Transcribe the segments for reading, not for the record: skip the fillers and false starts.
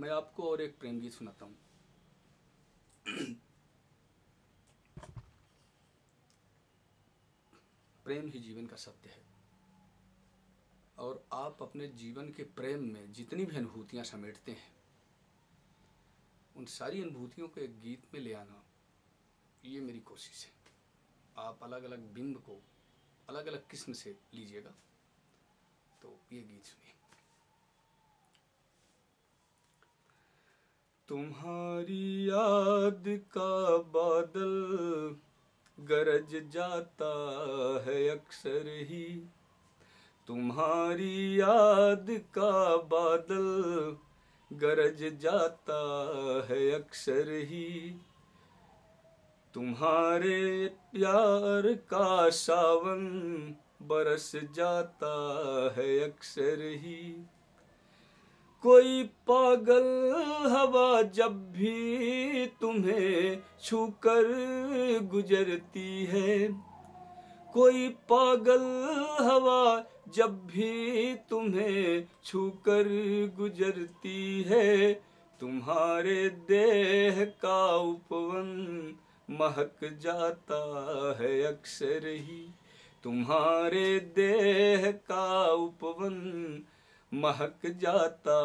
मैं आपको और एक प्रेम गीत सुनाता हूँ। प्रेम ही जीवन का सत्य है, और आप अपने जीवन के प्रेम में जितनी भी अनुभूतियाँ समेटते हैं, उन सारी अनुभूतियों को एक गीत में ले आना, ये मेरी कोशिश है। आप अलग अलग बिंब को अलग अलग किस्म से लीजिएगा। तो ये गीत सुनिए। तुम्हारी याद का बादल गरज जाता है अक्सर ही, तुम्हारी याद का बादल गरज जाता है अक्सर ही, तुम्हारे प्यार का सावन बरस जाता है अक्सर ही। कोई पागल हवा जब भी तुम्हें छूकर गुजरती है, कोई पागल हवा जब भी तुम्हें छूकर गुजरती है, तुम्हारे देह का उपवन महक जाता है अक्सर ही, तुम्हारे देह का उपवन महक जाता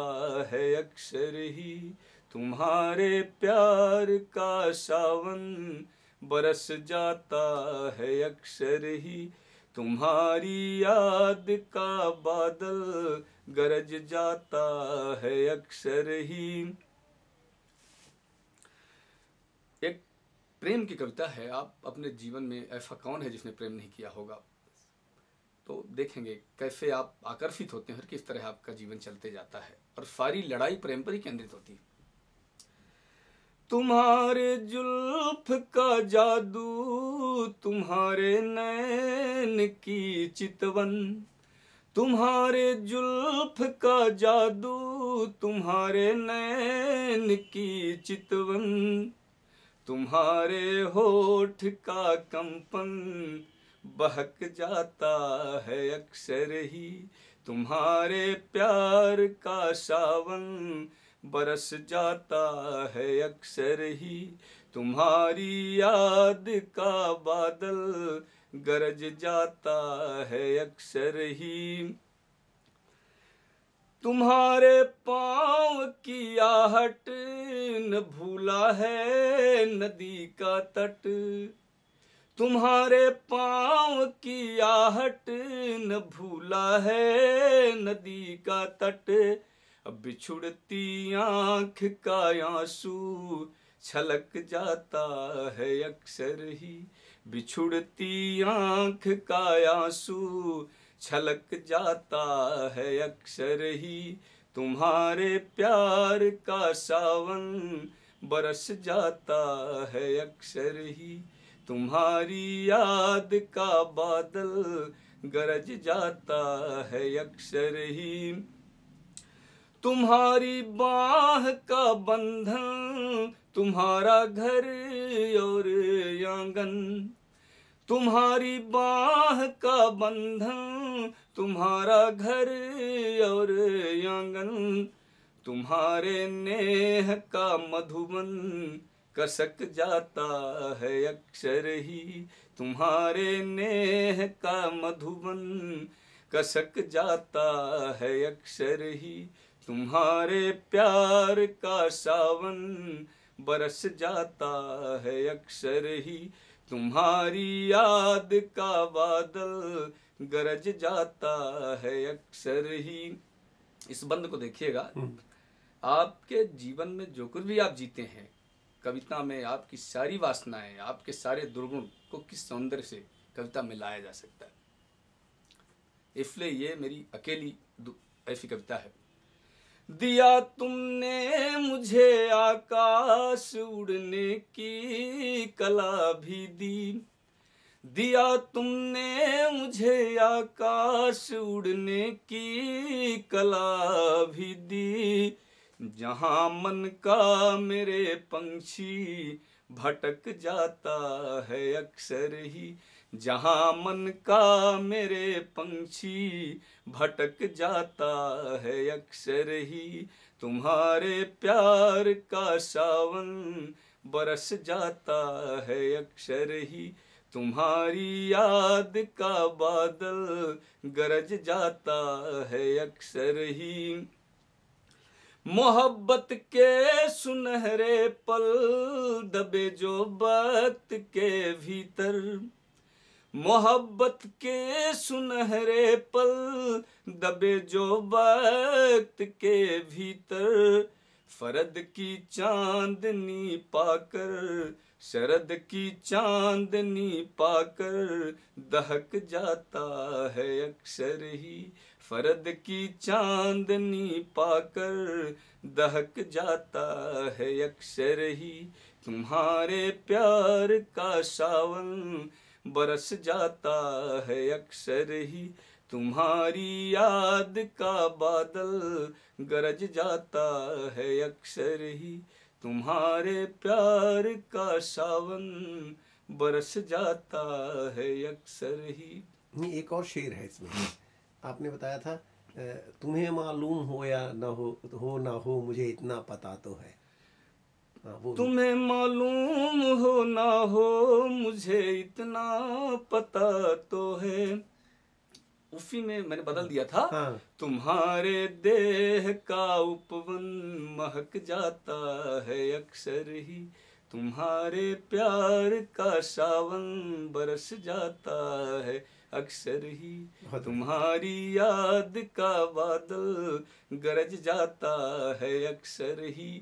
है अक्सर ही, तुम्हारे प्यार का सावन बरस जाता है अक्सर ही, तुम्हारी याद का बादल गरज जाता है अक्सर ही। एक प्रेम की कविता है। आप अपने जीवन में ऐसा कौन है जिसने प्रेम नहीं किया होगा? तो देखेंगे कैसे आप आकर्षित होते हैं और किस तरह आपका जीवन चलते जाता है, और सारी लड़ाई प्रेम पर ही केंद्रित होती है। तुम्हारे जुल्फ का जादू, तुम्हारे नैन की चितवन, तुम्हारे जुल्फ का जादू, तुम्हारे नैन की चितवन, तुम्हारे होठ का कंपन बहक जाता है अक्सर ही, तुम्हारे प्यार का सावन बरस जाता है अक्सर ही, तुम्हारी याद का बादल गरज जाता है अक्सर ही। तुम्हारे पाँव की आहट न भूला है नदी का तट, तुम्हारे पाँव की आहट न भूला है नदी का तट, अब बिछुड़ती आँख का आंसू छलक जाता है अक्सर ही, बिछुड़ती आँख का आंसू छलक जाता है अक्सर ही, तुम्हारे प्यार का सावन बरस जाता है अक्सर ही, तुम्हारी याद का बादल गरज जाता है अक्सर ही। तुम्हारी बाह का बंधन तुम्हारा घर और आंगन, तुम्हारी बाह का बंधन तुम्हारा घर और आंगन, तुम्हारे नेह का मधुबन कसक जाता है अक्सर ही, तुम्हारे नेह का मधुबन कसक जाता है अक्सर ही, तुम्हारे प्यार का सावन बरस जाता है अक्सर ही, तुम्हारी याद का बादल गरज जाता है अक्सर ही। इस बंद को देखिएगा। आपके जीवन में जो कुछ भी आप जीते हैं, कविता में आपकी सारी वासनाएं, आपके सारे दुर्गुण को किस सौंदर्य से कविता में लाया जा सकता है। इसलिए ये मेरी अकेली ऐसी कविता है। दिया तुमने मुझे आकाश उड़ने की कला भी दी, दिया तुमने मुझे आकाश उड़ने की कला भी दी, जहाँ मन का मेरे पंछी भटक जाता है अक्सर ही, जहाँ मन का मेरे पंछी भटक जाता है अक्सर ही, तुम्हारे प्यार का सावन बरस जाता है अक्सर ही, तुम्हारी याद का बादल गरज जाता है अक्सर ही। मोहब्बत के सुनहरे पल दबे जो वक्त के भीतर, मोहब्बत के सुनहरे पल दबे जो वक्त के भीतर, फरद की चांदनी पाकर, शरद की चांदनी पाकर दहक जाता है अक्सर ही, फरद की चांदनी पाकर दहक जाता है अक्सर ही, तुम्हारे प्यार का सावन बरस जाता है अक्सर ही, तुम्हारी याद का बादल गरज जाता है अक्सर ही, तुम्हारे प्यार का सावन बरस जाता है अक्सर ही। नहीं, एक और शेर है इसमें। आपने बताया था तुम्हें मालूम हो या ना हो मुझे इतना पता तो है। वो तुम्हें मालूम हो ना हो मुझे इतना पता तो है, उसी में मैंने बदल दिया था। हाँ। तुम्हारे देह का उपवन महक जाता है अक्सर ही, तुम्हारे प्यार का सावन बरस जाता है अक्सर ही, तुम्हारी याद का बादल गरज जाता है अक्सर ही,